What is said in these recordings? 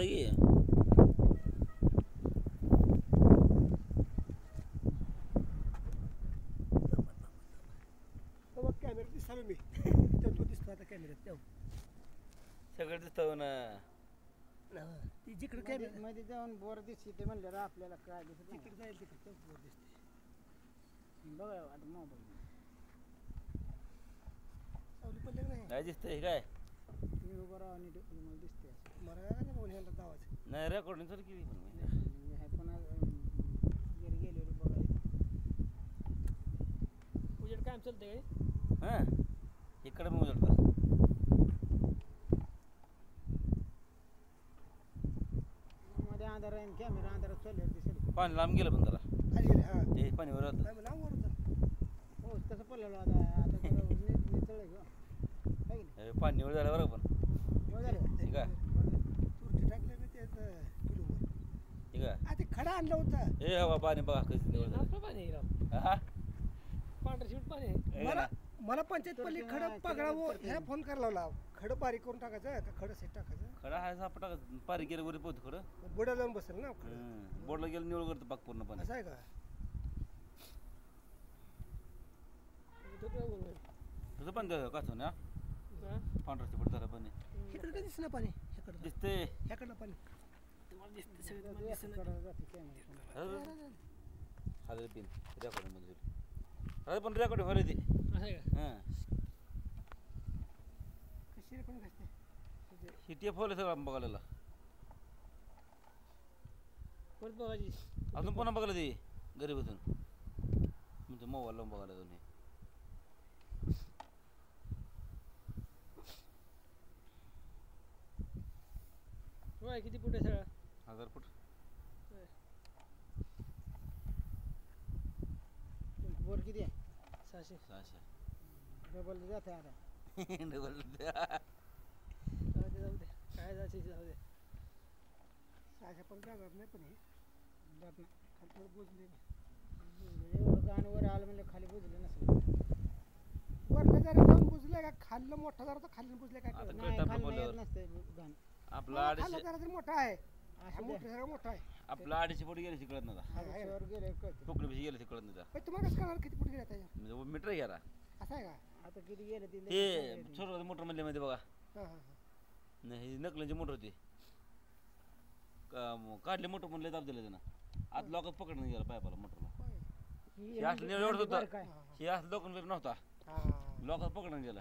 आता की कॅमेरा दिसतो मी तो दिसतो आता कॅमेऱ्यात सगळं दिसतं ना ती जिकडे कॅमेरा मध्ये जाऊन बोर दिसते ते म्हणलं आपल्याला काय दिसत तिकडे जाईल तिकडे बोर दिसते बघा आता मोबाईल सावली पडले नाही काय दिसतंय काय तुम्ही उभं राहा नीट मला दिसते मला काय नाही बघून ह्याला दावाचं नाही रेकॉर्डिंग तर केली हे पुन्हा घरी गेलेलो बघायला उजेड काय चालतंय हां इकडे मग उजळतं मध्ये अंधार आहे कॅमेरा अंधारात चालल्यावर दिसेल पाणी लांब गेलं पण जरा खाली गेले हां ते पाणी वर राहतं नाही लांब वर होतं हो तसं पडलेलो आता निचळ आहे गं है की हे पाणी निवड झालं बरं पण नाही हो झालं ठीक आहे तुरटी टाकले मी ते किलोवर ठीक आहे ते खडा आणलं होतं हे हवा पाणी बघा कसं निवड झालं पाणी हा पांढरं शिवट पाणी हे मला ना. मला पंचायत पल्ली खडं पगडावं ह्याला फोन करायला लावला खडं बारीक करून टाकायचं का खडं सेट टाकायचं खडा आहे सापटा पारी गेलं वरी पोहत खडं बुडा जाऊन बसेल ना खडं बोर्डला गेलं निवड करतं पाक पूर्णपणे असं आहे का तुझं पण कसं ना पांढरं पड झालं पाणी इकडं काय दिसणार पाणी ह्याकडं दिसते ह्याकडलं पाणी तुम्हाला दिसते सगळं तुम्हाला दिसणार हाल पिन रेकॉर्डिंग मध्ये अरे पण रेकॉर्डिंग व्हायला ते असं आहे का हां कशी रे कोणी घासते ही टेप होईल सगळं बघायला परत बघायची अजून पुन्हा बघायला ते घरी बसून म्हणजे मोबाईल लावून बघायला तुम्ही होय किती फूट आहे सगळं 1000 फूट बोर किती आहे 600 600 डबल जात आहे आता डबल जाऊ दे काय जायचं जाऊ दे 600 पण जाणार नाही पण हे जात नाही खाली थोडं बुजले एवढं गाणं वर आलं म्हणजे खाली बुजलं नसेल वरलं जरा जाऊन बुजले का खाल्लं मोठा जरा तर खाल्लं बुजले काय आता कळलं नाही कळतं खाली बोलल्यावर. येत नसते गाणं आपला खाल्लं 250 जरा तरी मोठा आहे असं मोठं सगळं मोठं आहे आपला 250 फूट गेले कळत नव्हता वर गेले कळतं पोकळी भिशी गेले कळत नव्हता पण तुम्हाला कसं कळणार किती फूट गेला त्याच्यात म्हणजे मीटर घ्या असं आहे का आता किती गेलं ती ते छोटं मोटर मधले मध्ये बघा हां हां हां नाही नकलीची मोटर होती काढले मोटर म्हणले दाब दिलं त्यानं आत लोकात पकडून गेला पायपाला मोटरला होय हे असलं एवढं होतं काय हे असलं लोकांकडे नव्हता हां लोकात पकडून गेला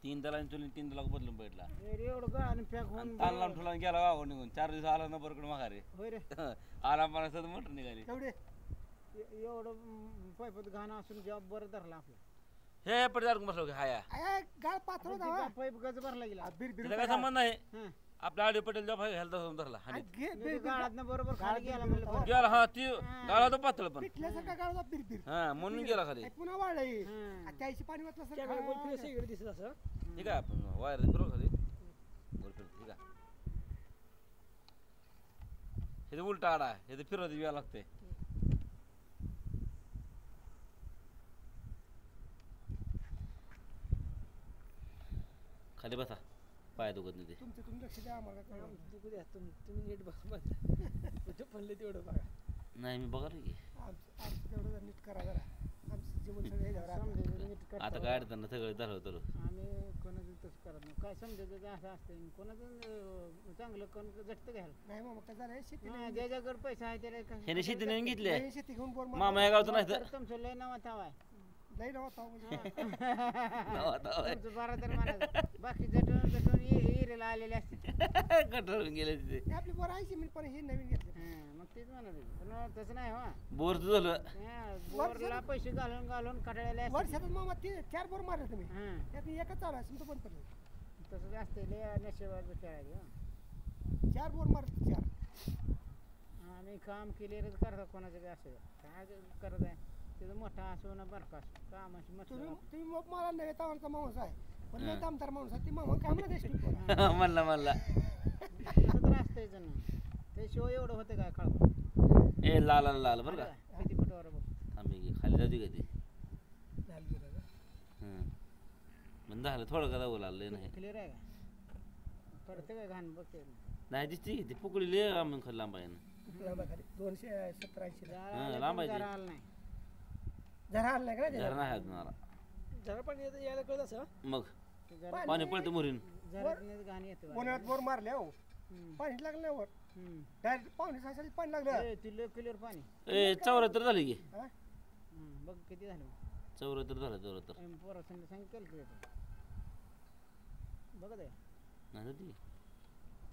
3 दलांनी चुली 3 दला बदलून बैठला एवढं गाणं पॅक होऊन ताण लावून ठेवला आणि गेला गावावर निघून 4 दिवस आला ना बरोबर माघारी होय रे आला मला सद मोटर निघाली तेवढे एवढं पाईपात गाणं असून जॉब बरं धरला आपला हे पडदार बसलो की हाया आय गाळ पाथर होता पाईप गज भरला गेला बीर बीर तिला काय संबंध नाही हं. आपला आडी पटेल जॉब घालता धरला हानी नाही, गाळातनं बरोबर खाली गेला म्हणलं बरं. गेला हा ती गाळा तो पातळ पण पिठल्यासारखा गाळ होता बीर बीर हा म्हणून गेला खाली आणि पुन्हा वाळलंय हं. त्याशी पाणी वाटलं सर दिसत असं ठीक आहे आपण वायर फिरव खाली गोल फिरत ठीक आहे हे तर उलटा आडा आहे हे तर फिरवत यावं लागते खाली बसा पाय दुखत नाही ते तुमचं तुम्ही लक्ष द्या आम्हाला काय कळलं. दुखू द्या तुम्ही नीट बघा तुझं पडले तेवढं बघा नाही मी बघायला की आमचं तेवढं जरा नीट करा जरा आमचं जीवन सगळं ह्याच्यावर आहे. समजायचं नीट करता आता काय अडचण नाही, सगळं झालं तर आम्ही कोणाचं तसं करत नाही काय समजायचं ते असं असतं कोणाचं चांगलं कोण झटतं घ्यायला नाही मग काय झालंय शेती हा, ज्याच्याकडे पैसा आहे त्याला काय- ह्याने शेती नेऊन घेतली आहे शेती घेऊन बोर मामा या गावचं नाही तर तर तुमचं लय नाव थाव आहे लई नव्हता म्हणजे तुमचं बारा तर म्हणायचं बाकी झटून झटून हिरेला आलेले असते कठोरून गेले तिथे हे आपली बोर आहे मी पण हे नवीन घेतले मग तेच म्हणत पण तसं नाही हो बोर झालं बोरला पैसे घालून घालून कटाळलेले असते वर्षातच मामा 4 बोर मारले तुम्ही हां त्यात एकच चालू आहे तुमचं बंद पडलं तसंच असते लय नशेबाज खेळायचे हो 4 बोर मारले 4 आम्ही काम केलेलं करता कोणाचं बी असं काय करत आहे तिथं मोठा असो ना बरका असो कामाशी तुम्ही म्हटलं तुम्ही मग मला नव्हे तावरचा माणूस आहे पण लय दामदार माणूस आहे ती मामा कामला देश म्हणला म्हणला तसं तर असतंय जण ते शिवाय एवढं होतं काय खळ ए लाल लाल बरं का किती फुटावर बघ थांबी की खाली जाते का ती झालं बंद झालं थोडं का जाऊ लागलं नाही क्लिअर आहे का पडते काय घाण बघते नाही दिसती ती पुकळी लय आम्ही खाली लांब आहे ना लांबाखाली 270-80 लांब आहे ती. जरा आलं नाही जरा आलं नाही का जरा नाही हात मला जरा पाणी यायला कळत असं मग ते जरा पाणी पडतं मुरीन जरा घाण येते उन्हाळ्यात बोर मारले हो हम्म. पाणीच लागलं नाही वर हम्म. डायरेक्ट पाहुणे सायसाठी पाणी लागलं ए, ती लय क्लिअर पाणी ए 74 झाली की हा? बघ किती झालं 74 झालं 74 पोरा सांग कॅल्क्युलेटर बघत आहे नाही झाली.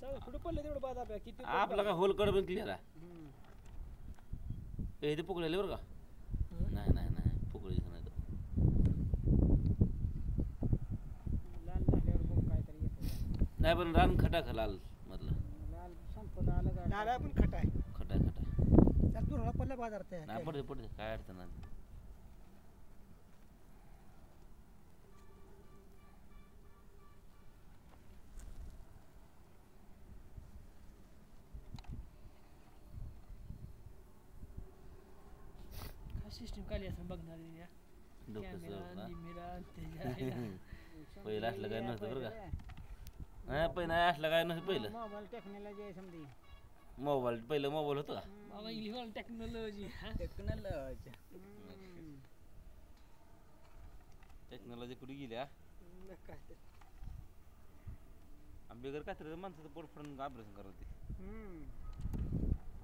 चालेल कुठं पडलं तेवढं बाद आपल्या किती आपला काय होल कड पण क्लिअर आहे हम्म. ए ते पुकळले बरं का नाही नाही नाही पुकळी नाही तो. लाल झाल्यावर बघ काहीतरी येतं नाही पण रान खटा लाल मधलं लाल संपत आलं का नारळ पण खट आहे खटा खटा त्यात दुर्गा पडला बाजारात त्या. नाही पडते पडते काय अडचण नाही काय सिस्टीम काली असं बघणार या डोकं कॅमेरा सर ना. निमेरा त्याच्या पहिलं असलं काय नव्हतं बरं का नाही पहिलं नाही असलं काय नव्हतं पहिलं मोबाईल टेक्नॉलॉजी आहे समधी मोबाईल पहिलं मोबाईल होतं का बाबा इंग्लिश टेक्नॉलॉजी टेक्नॉलॉजी कुठे गेली हा काय ते बेगर काय तर माणसाचं पोट फोडून ऑपरेशन करायला ते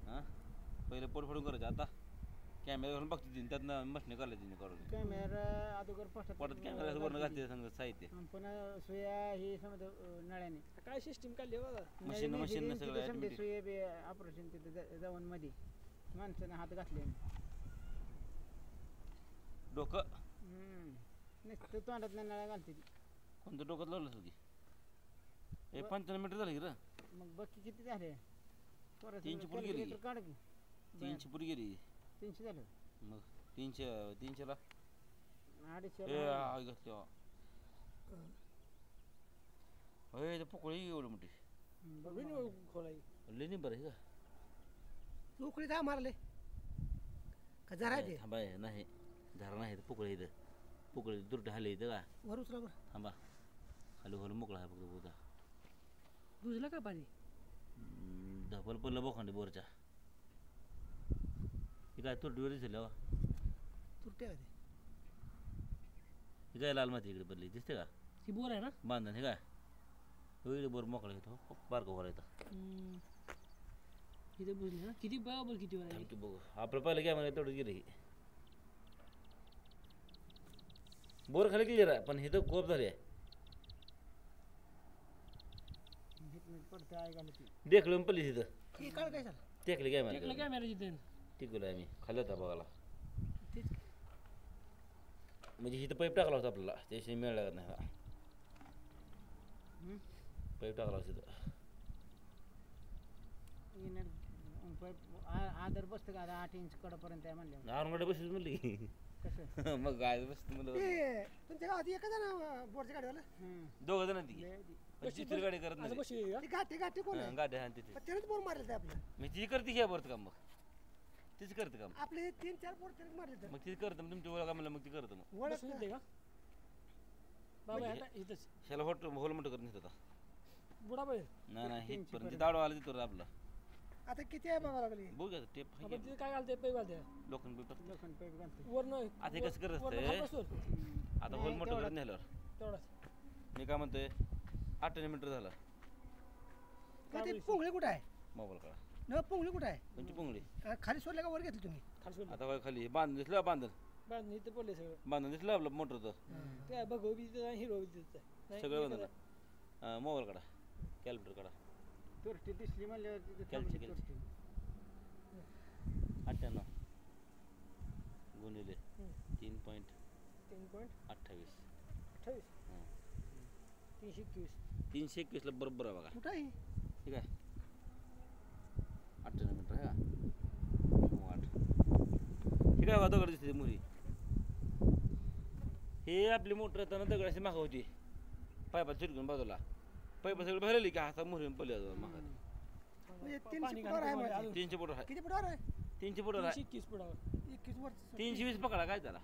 हां पहिलं पोट फोडून करायचं आता कॅमेरा घालून बघते तिने त्यातनं मशनी काढायची तिने काढून कॅमेरा अगोदर पोटात पडतात कॅमेरा वरनं घालते सांग साहित्य पुन्हा सुया ही समजा नळ्याने काय सिस्टीम काढली बघा मशीन सगळं automatic. सुया बी ऑपरेशन तिथे जाऊन मध्ये माणसाने हात घातले डोकं नुसतं तोंडात नळ्या घालते ती कोणतं डोक्यात लावलं होती हे 95 मीटर झालं की रे मग बघ किती झाले 300 फूट गेली. calculator काढ की 300 फूट गेली 300 झालं मग 300ला 250 ए आई घातली होय ते पोकळी एवढी मोठी खोलाई लेणी बरं आहे का उकळी काय मारले का जरा आहे ते थांबाय नाही झाडं नाही पोकळी इथं पोकळी दुर्ट हाले इथं का वर उचला बरं थांबा खाली खोल मोकळा आहे फक्त बोता बुजलं का पाणी धपल पडलं बोखांडी बोरच्या हे काय तुरटीवर दिसलं तुरटे आहे ते हे काय लाल माती इकडे पडली दिसते का ही बोर आहे ना बांधण हे काय हो इकडे बोर मोकळा येतो बारका वर येतं इथे बुजली ना किती बरोबर किती वर आहे थांब की बघू आपलं पहिलं कॅमेरा तेवढं गेलं ही बोर खाली क्लिअर आहे पण हे तर कोप झाली आहे पडते आहे घालत ती देखलं पडली तिथं हे काढ काय झालं टेकली एकला कॅमेरा कॅमेरा जिथे टिकवलं आम्ही खाली होता बघायला तेच म्हणजे इथं पाईप टाकला होता आपल्याला त्याशी मेळ लागत नाही हा. पाईप टाकला होता तिथं आदर बसतं का 8 इंच कडपर्यंत आहे म्हणलं नारंगडे बसलीच म्हणली कसं मग काय बसत म्हणलं ते तुमच्या गावात एकच आहे ना बोरच्या गाडीवाला दोघं जण ती तिसरी गाडी करत असं नाही बसली का ती गाठी कोण आहे गाडी हा तिथे पण त्यानेच बोर मारले ते आपलं मग ती करते घ्या बरं काम मग तीच करते काम आपले 3-4 बोर त्यानेच मारले तर मग ती करतं मग तुमच्या ओळखा म्हणलं मग ती करतं मग वळख बसून येते का बाबा आता इथंच ह्याला होल मोठं करत होता बुडा बाहेर नाही नाही हितपर्यंत दाडो आला तिथं आपला आता किती आहे बघा लागली बघू आता टेप आपण तिथे काय घालते पैप घालते लोखंड पेपर लोखंड पाईप घालते वरनं आता हे कसं करत वरनं असतंय? खात असतो आता होल मोठं करत नेल्यावर तेवढाच मी काय म्हणतोय 8 मीटर झालं का ते पोंगळे कुठं आहे मोबाईल काढा न पोंगळे कुठं आहे कोणची पोंगळी खाली सोडले का वर घेतली तुम्ही खाली सोडलं आता खाली बांधून दिसलं बांधून बांधून इथं पडले सगळं बांधून दिसलं आपलं मोटरचं काय बघू बी तिथं हिरो बी तिथं नाही, सगळं इकडं बांधून मोबाईल काढा कॅल्क्युलेटर काढा तुरटी दिसली म्हणल्यावर तिथे कॅल्ची, थांबली कॅल्ची. तुरटी 98 गुणिले हम्म. 3.28 3.28 हां 321 321 ला बरोबर आहे बघा कुठं आहे ठीक आहे 98 मीटर आहे का 9.8 ठीक आहे बघा दगड दिसते मुरी हे आपली मोटर येताना दगडाशी मागं होती पायपात चिटकून बाजूला पायपा सगळं भरली की हाता मुरी पडली मागा म्हणजे पाणी 300 फुटावर आहे घालते माझी. 300 फुट आहे किती फुटावर आहे 300 फुट आहे 321 फुटावर 21 वर 320 पकडा काय त्याला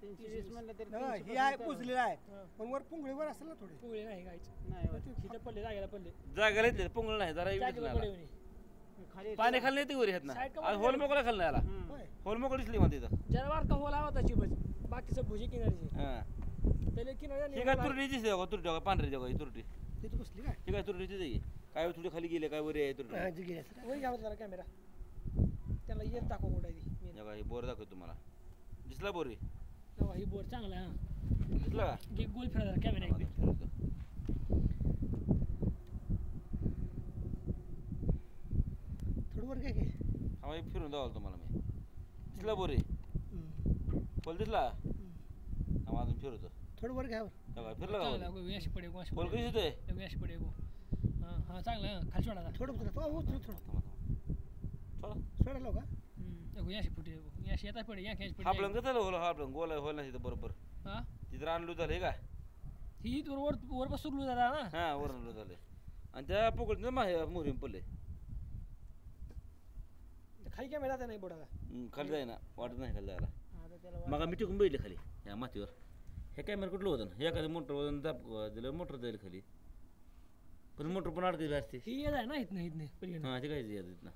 320 म्हणलं तरी हा, 300 ही आहे पर्यंत पुजलेलं आहे हा. पण वर पुंगळीवर असेल ना थोडी पोळे नाही गायचं नाही होत. इथं पडले जागेला पडले जागा येते पोंगळ नाही जरा जागेला पडले म्हणे खाली पाणी खाली येते वर येत ना साईड का आज होल मोकळा खाल्ला याला होय होल मोकळी दिसली म्हणते इथं जरा वारका होला होता चिबच बाकीचं भुजी किनारीचे हा त्याला किनारी ही काय तुरटी दिसते बघा तुरटी बघा पांढरी जगा ही तुरटी तिथे बसली काय ही काय तुरटीची जाई काय थोडी खाली गेले काय वर आहे तुरटी हा, जी गेली असेल. वही घ्यावा जरा कॅमेरा त्याला येत दाखव कुठं आहे ती जगा ही बोर दाखवतो तुम्हाला दिसला बोर तेव्हा ही बोर चांगला आहे हा दिसला का घे गोल फिरा जरा कॅमेरा एक बी. थोडं वर घ्या की हा एक फिरून दाखवतो तुम्हाला मी दिसला बोर हम्म. खोल दिसला हा अजून फिरवतो थोडं वर घ्यावर जगा फिरला का चांगला वर? आहे, अशी पडे अशी खोल पडे कशी येतोय अशी पडे हा हा चांगला आहे, खाली सोडा जरा. थोडं उतरा तो उतरू थोडं थांबा थांबा सोडा लाव का याशी फुटे याशी येतात पडे या कॅश आपलं पडे कसं होल आपलं गोल होल ना तिथं बरोबर हा तिथं आणलो झालं हे का ही वर वर बस सुरलो जरा ना हा वर आणलो झालं आणि त्या पोकळीत मोहरीम पडले खाली कॅमेरा जाता नाही बोर्डाला खाली जाईना वाटत नाही खाली जायला आता त्याला मग मी टिकून बैठले खाली या मातीवर हे कॅमेरा कुठलं होतं हे एखादं मोटर वजन दाब दिलं मोटर जाईल खाली पण मोटर पण अडकली असते ही येत आहे ना इथं इथं पलीकडे हा ते काय येत ना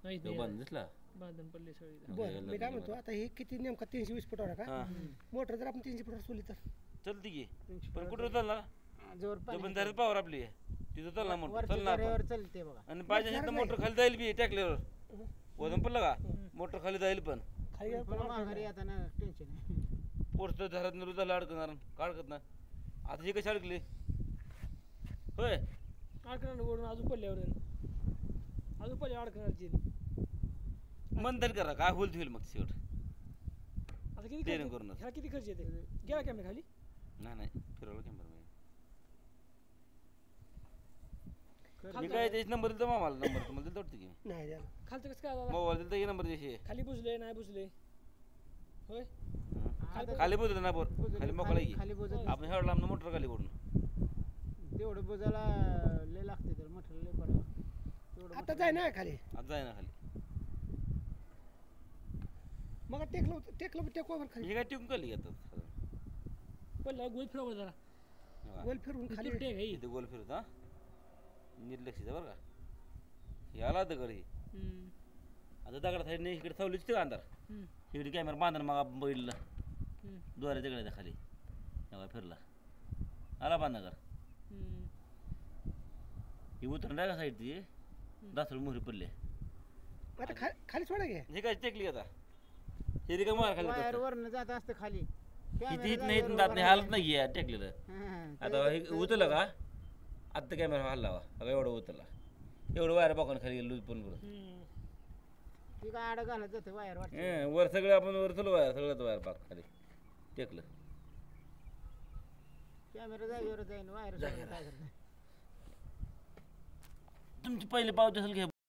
नाही तो बांधून दिसला बांधून पडले सगळी बरं मी काय म्हणतो आता हे किती नेमका 320 फुटावर आहे हा का मोटर जर आपण 300 फुटावर सोडली तर चलती की 300 पण कुठं चालणार जोर तो पाणी पण धरत पावर आपली तिथं चालणार मोटर वरच्या चालणार दऱ्यावर चालते बघा आणि पाहिजे असेल तर मोटर खाली जाईल बी टाकल्यावर वजन पडलं का मोटर खाली जाईल पण खाली गेलं पण माघारी येताना टेन्शन आहे पोस्ट धरत न झालं अडकणार अडकत ना आता हे कशी अडकली होय अडकणार ओढून अजून पडल्यावर अजून पडल्या अडकणारची मन तरी करा काय होईल होईल मग शेवट आता किती ट्रेनिंग खर्च करूनच ह्या किती खर्च येते गेला कॅमेरा खाली नाही नाही फिरवलं कॅमेरा मी खालचं काय त्याची नंबर दिलता मामाला नंबर तुम्हाला दिलता वाटतं की नाही द्यायला खालचं कसं काय दादा? मोबाईल दिलता की नंबर त्याशी खाली बुजले नाही बुजले होय खाली बुजलं ना बोर खाली मोकळा की खाली बुजत आपण हेवढं लांब मोटर खाली ओढून तेवढं बुजाला लय लागते तर मटेरियल लय पडावं तेवढं आता जाय ना खाली आता जाय ना खाली मग टेकवर खाली हे काय टिकून खाली घेतात पडला गोल फिरवा जरा गोल फिरून खाली तुरटे आहे इथे गोल फिरत हा निर्लक्षीचा बरं का हे आला दगड हे आता दगडात आहे नाही इकडे थावलीच ते अंधार इकडे कॅमेरा बांधून मग बैलला द्वारे दगडाच्या खाली तेव्हा फिरला आला बांधा कर ही उतरण का साईड ती दासळ मोहरी पडले आता खाली सोडा घे हे काय टेकली आता हे रिका मार खाली वायर वरनं जात असतं खाली किती हित नाही जात नाही हालत नाही आहे टेकलेलं आता हे उतरलं का आत्ता कॅमेरा हल्ला आता एवढं उतरला एवढं वायर बघून खाली गेलं पण करून ती काय आडं घालत जाते वायर वाटत वर सगळं आपण वर चलो वायर सगळं वायर पाक खाली टेकलं कॅमेरा जागेवर जाईन वायर काय करणार तुमची पहिले पावती असेल घ्या